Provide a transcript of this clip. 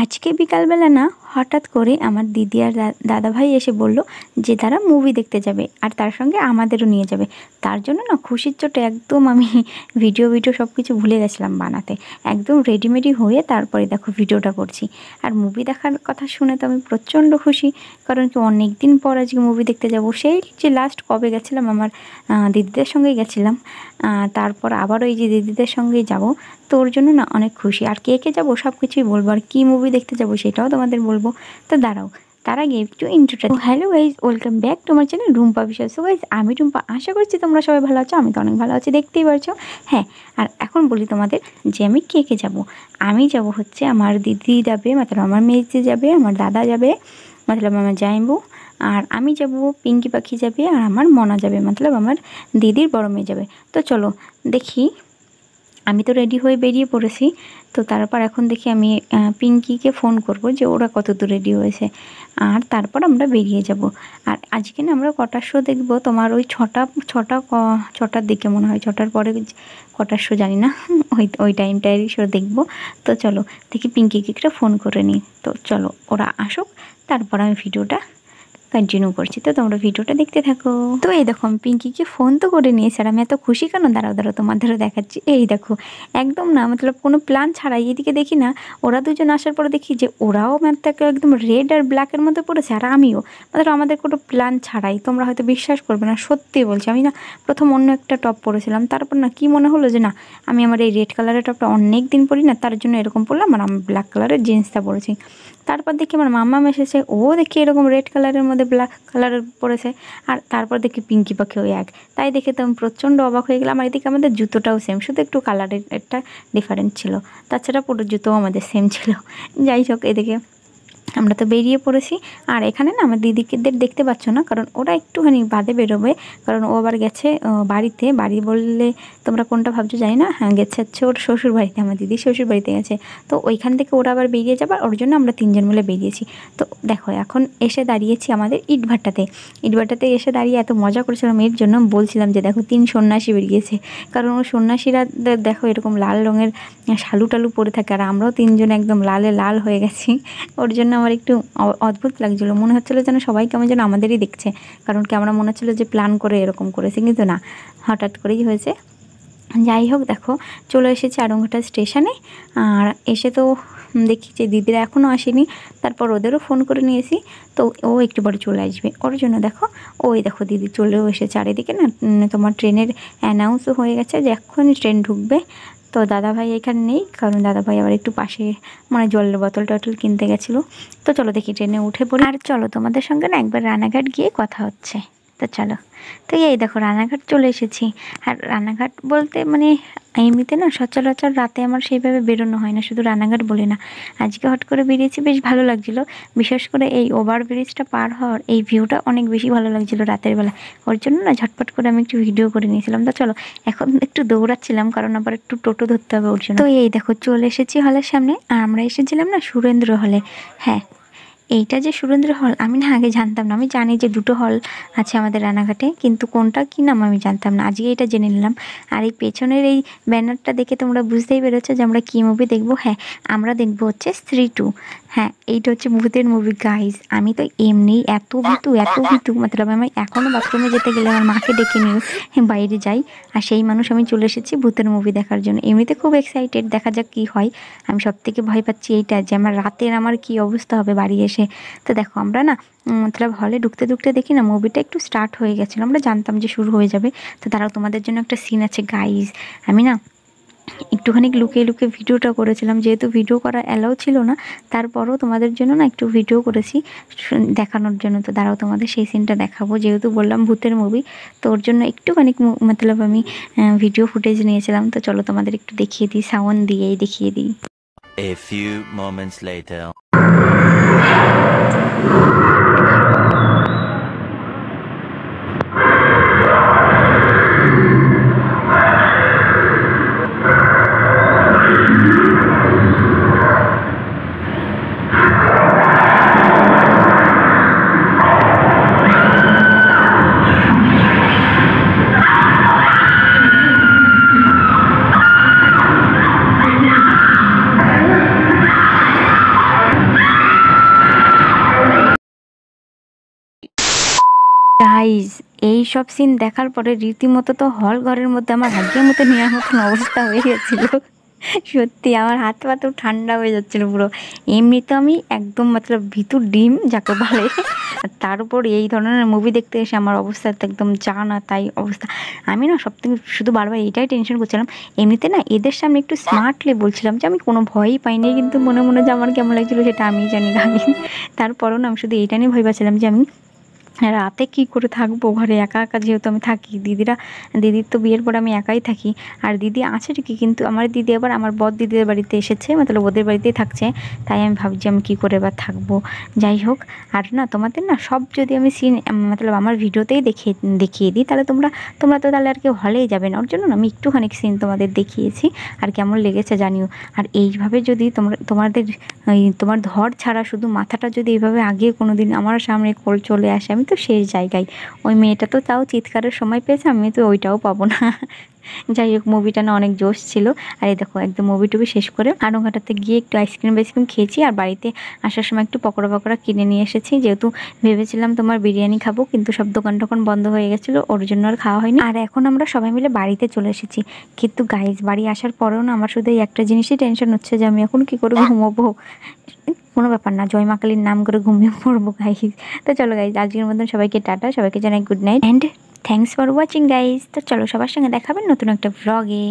আজকে বিকালবেলা না হঠাৎ করে আমার দিদি আর দাদাভাই এসে বলল যে তারা মুভি দেখতে যাবে আর তার সঙ্গে আমাদেরও নিয়ে যাবে। তার জন্য না খুশির চোটে একদম আমি ভিডিও সব কিছু ভুলে গেছিলাম বানাতে। একদম রেডিমেডি হয়ে তারপরে দেখো ভিডিওটা করছি। আর মুভি দেখার কথা শুনে তো আমি প্রচণ্ড খুশি, কারণ কি অনেক দিন পর আজকে মুভি দেখতে যাব। সেই যে লাস্ট কবে গেছিলাম, আমার দিদিদের সঙ্গেই গেছিলাম, তারপর আবারও এই যে দিদিদের সঙ্গেই যাব। তো ওর জন্য না অনেক খুশি। আর কে কে যাবো সব কিছুই বলবো, আর কী মুভি দেখতে যাবো সেটাও তোমাদের বলবো। তো দাঁড়াও, তার আগে একটু ইন্ট্রোটা। Hello guys, welcome back to আমার channel Rumpa Biswas. So guys, আমি রুম্পা, আশা করছি তোমরা সবাই ভালো আছো। আমি তো অনেক ভালো আছি, দেখতেই পারছো। হ্যাঁ, আর এখন বলি তোমাদের যে আমি কে কে যাবো। আমি যাব হচ্ছে, আমার দিদি যাবে, মতলব আমার মেয়ে যাবে, আমার দাদা যাবে, মতলব আমার জামাইবু, আর আমি যাব, পিঙ্কি পাখি যাবে, আর আমার মনা যাবে, মতলব আমার দিদির বড় মেয়ে যাবে। তো চলো দেখি, আমি তো রেডি হয়ে বেরিয়ে পড়েছি। তো তারপর এখন দেখি আমি পিঙ্কিকে ফোন করব যে ওরা কত দূর রেডি হয়েছে, আর তারপর আমরা বেরিয়ে যাব। আর আজকে না আমরা কটার শো দেখবো, তোমার ওই ছটার দিকে মনে হয়, ছটার পরে কটার শো জানি না, ওই টাইমটারই শো দেখবো। তো চলো দেখি পিঙ্কিকে একটা ফোন করে নিই। তো চলো ওরা আসুক, তারপর আমি ভিডিওটা কন্টিনিউ করছি। তো তোমরা ভিডিওটা দেখতে থাকো। তো এই দেখো, আমি পিঙ্কিকে ফোন তো করে নিয়েছি, আর আমি এত খুশি কেন, দাঁড়াও তোমাদেরও দেখাচ্ছি। এই দেখো, একদম না মতলব কোনো প্ল্যান ছাড়াই এদিকে দেখি না, ওরা দুজন আসার পরে দেখি যে ওরাও ম্যাথটাকে একদম রেড আর ব্ল্যাকের মধ্যে পড়েছে, আর আমিও, মতলব আমাদের কোনো প্ল্যান ছাড়াই। তোমরা হয়তো বিশ্বাস করবে না, সত্যি বলছি। আমি না প্রথম অন্য একটা টপ পরেছিলাম, তারপর না কি মনে হলো যে না, আমি আমার এই রেড কালারের টপটা অনেক দিন পরি না, তার জন্য এরকম পরলাম, আর আমি ব্ল্যাক কালারের জিন্সটা পরেছি। তারপর দেখি আমার মাম্মা এসেছে, ও দেখি এরকম রেড কালারের মধ্যে ব্ল্যাক কালারের পরেছে, আর তারপর দেখি পিঙ্কি পাখি ওই এক। তাই দেখে তো আমি প্রচণ্ড অবাক হয়ে গেলাম। আর এদিকে আমাদের জুতোটাও সেম, শুধু একটু কালারের একটা ডিফারেন্ট ছিল, তাছাড়া পুরো জুতোও আমাদের সেম ছিল। যাই হোক, এদিকে আমরা তো বেরিয়ে পড়েছি। আর এখানে না আমার দিদিকেদের দেখতে পাচ্ছ না, কারণ ওরা একটুখানি বাদে বেরোবে, কারণ ও আবার গেছে বাড়িতে। বাড়ি বললে তোমরা কোনটা ভাবছো জানি না, হ্যাঁ গেছে হচ্ছে ওর শ্বশুর বাড়িতে, আমার দিদি শ্বশুর বাড়িতে গেছে। তো ওইখান থেকে ওরা আবার বেরিয়ে যাবার, ওর জন্য আমরা তিনজন মিলে বেরিয়েছি। তো দেখো এখন এসে দাঁড়িয়েছি আমাদের ইটভাটাতে এসে দাঁড়িয়ে এত মজা করেছিলাম। এর জন্য বলছিলাম যে দেখো 3 সন্ন্যাসী বেরিয়েছে, কারণ ও সন্ন্যাসীরা দেখো এরকম লাল রঙের শালু টালু পরে থাকে, আর আমরাও তিনজন একদম লালে লাল হয়ে গেছি। ওর জন্য আমার একটু অদ্ভুত লাগছিলো, মনে হচ্ছিলো যেন সবাই কেমন যেন আমাদেরই দেখছে, কারণ কি আমরা মনে হচ্ছিলো যে প্ল্যান করে এরকম করেছি, কিন্তু না, হঠাৎ করেই হয়েছে। যাই হোক, দেখো চলে এসেছি আড়ংঘাটা স্টেশনে। আর এসে তো দেখি যে দিদিরা এখনও আসেনি, তারপর ওদেরও ফোন করে নিয়েছি। তো ও একটু পরে চলে আসবে, ওর জন্য দেখো ওই দেখো দিদি চলেও এসেছে। আর এদিকে না তোমার ট্রেনের অ্যানাউন্সও হয়ে গেছে যে এক্ষুনি ট্রেন ঢুকবে। তো দাদাভাই এখানে নেই, কারণ দাদাভাই আবার একটু পাশে মানে জলের বোতল টটল কিনতে গেছিলো। তো চলো দেখি ট্রেনে উঠে পড়ি। আর চলো তোমাদের সঙ্গে না একবার রানাঘাট গিয়ে কথা হচ্ছে। তো চলো, তো এই দেখো রানাঘাট চলে এসেছি। আর রানাঘাট বলতে মানে এমনিতে না সচরাচর রাতে আমার সেইভাবে বেরোনো হয় না, শুধু রানাঘাট বলি না, আজকে হট করে বেরিয়েছি, বেশ ভালো লাগছিলো। বিশেষ করে এই ওভারব্রিজটা পার হওয়ার এই ভিউটা অনেক বেশি ভালো লাগছিলো রাতের বেলা। ওর জন্য না ঝটপট করে আমি একটু ভিডিও করে নিয়েছিলাম। তো চলো এখন একটু দৌড়াচ্ছিলাম, কারণ আবার একটু টোটো ধরতে হবে ওর জন্য। তো এই দেখো চলে এসেছি হলের সামনে। আর আমরা এসেছিলাম না সুরেন্দ্র হলে। হ্যাঁ, এইটা যে সুরেন্দ্র হল আমি না আগে জানতাম না। আমি জানি যে 2টো হল আছে আমাদের রানাঘাটে, কিন্তু কোনটা কী নাম আমি জানতাম না, আজকে এটা জেনে নিলাম। আর এই পেছনের এই ব্যানারটা দেখে তোমরা বুঝতেই পেরেছো যে আমরা কী মুভি দেখবো। হ্যাঁ, আমরা দেখবো হচ্ছে স্ত্রী 2। হ্যাঁ, এইটা হচ্ছে ভূতের মুভি গাইজ। আমি তো এমনিই এত ভীতু মতলব আমি এখনও বাথরুমে যেতে গেলে আমার মাকে ডেকে নিয়ে বাইরে যাই, আর সেই মানুষ আমি চলে এসেছি ভূতের মুভি দেখার জন্য। এমনিতে খুব এক্সাইটেড, দেখা যাক কী হয়। আমি সবথেকে ভয় পাচ্ছি এইটা, যে আমার রাতের আমার কী অবস্থা হবে বাড়ি এসে। তো দেখো আমরা না মতলব হলে ঢুকতে দেখি না মুভিটা একটু স্টার্ট হয়ে গেছিলো, আমরা জানতাম যে শুরু হয়ে যাবে। তো তারাও তোমাদের জন্য একটা সিন আছে গাইজ। আমি না একটুখানি লুকিয়ে ভিডিওটা করেছিলাম, যেহেতু ভিডিও করা অ্যালাউ ছিল না, তারপরও তোমাদের জন্য না একটু ভিডিও করেছি দেখানোর জন্য। তো দাঁড়াও তোমাদের সেই সিনটা দেখাবো, যেহেতু বললাম ভূতের মুভি, তো ওর জন্য একটুখানি মতলব আমি ভিডিও ফুটেজ নিয়েছিলাম। তো চলো তোমাদের একটু দেখিয়ে দিই, সাউন্ড দিয়েই দেখিয়ে দিই। A few moments later. Guys এই সব সিন দেখার পরে রীতিমতো তো হল ঘরের মধ্যে আমার ভাগ্যের মতো নেওয়ার মতন অবস্থা হয়ে গেছিল। সত্যি আমার হাত পা তো ঠান্ডা হয়ে যাচ্ছিল পুরো। এমনি তো আমি একদম মতলব ভিতর ডিম যাকে বলে, আর তার উপর এই ধরনের মুভি দেখতে এসে আমার অবস্থা তো একদম যা না তাই অবস্থা। আমি না সব থেকে শুধু বারবার এইটাই টেনশন করছিলাম, এমনিতে না এদের সামনে একটু স্মার্টলি বলছিলাম যে আমি কোনো ভয়ই পাইনি, কিন্তু মনে মনে যে আমার কেমন লাগছিলো সেটা আমিই জানি গাইজ। তারপরেও না আমি শুধু এইটা নিয়ে ভয় পাচ্ছিলাম যে আমি রাতে কি করে থাকবো ঘরে একা একা, যেহেতু আমি থাকি, দিদির তো বিয়ের পরে আমি একাই থাকি। আর দিদি আছে ঠিকই, কিন্তু আমার দিদি আবার আমার বর দিদির বাড়িতে এসেছে, মতলব ওদের বাড়িতেই থাকছে। তাই আমি ভাবছি আমি কী করে এবার থাকবো। যাই হোক, আর না তোমাদের না সব যদি আমি সিন মতলব আমার ভিডিওতেই দেখিয়ে দিই, তাহলে তোমরা তো তাহলে আর কেউ হলেই যাবে না। ওর জন্য না আমি একটুখানি সিন তোমাদের দেখিয়েছি, আর কেমন লেগেছে জানিও। আর এইভাবে যদি তোমার ধর ছাড়া শুধু মাথাটা যদি এইভাবে আগে কোনো দিন আমার সামনে চলে আসে, আমি তো শেষ জায়গায়। ওই মেয়েটা তো তাও চিৎকারের সময় পেয়েছে, আমি তো ওইটাও পাবো না। যাই হোক, মুভিটা না অনেক জোশ ছিল। আর এই দেখো একদম মুভি টুবি শেষ করে আড়ংঘাটাতে গিয়ে একটু আইসক্রিম খেয়েছি, আর বাড়িতে আসার সময় একটু পকোড়া কিনে নিয়ে এসেছি, যেহেতু ভেবেছিলাম তোমার বিরিয়ানি খাবো, কিন্তু সব দোকান টোকান বন্ধ হয়ে গেছিলো, ওর জন্য আর খাওয়া হয়নি। আর এখন আমরা সবাই মিলে বাড়িতে চলে এসেছি। কিন্তু গাইজ বাড়ি আসার পরেও না আমার শুধু এই একটা জিনিসই টেনশন হচ্ছে যে আমি এখন কী করে ঘুমোবো। কোনো ব্যাপার না, জয় মা কালীর নাম করে ঘুমিয়ে পড়বো গাইজ। তো চলো গাইজ, আজকের মতন সবাইকে টাটা, সবাইকে জানাই good night and thanks for watching guys. তো চলো, সবার সঙ্গে দেখাবেন নতুন একটা ভ্লগে।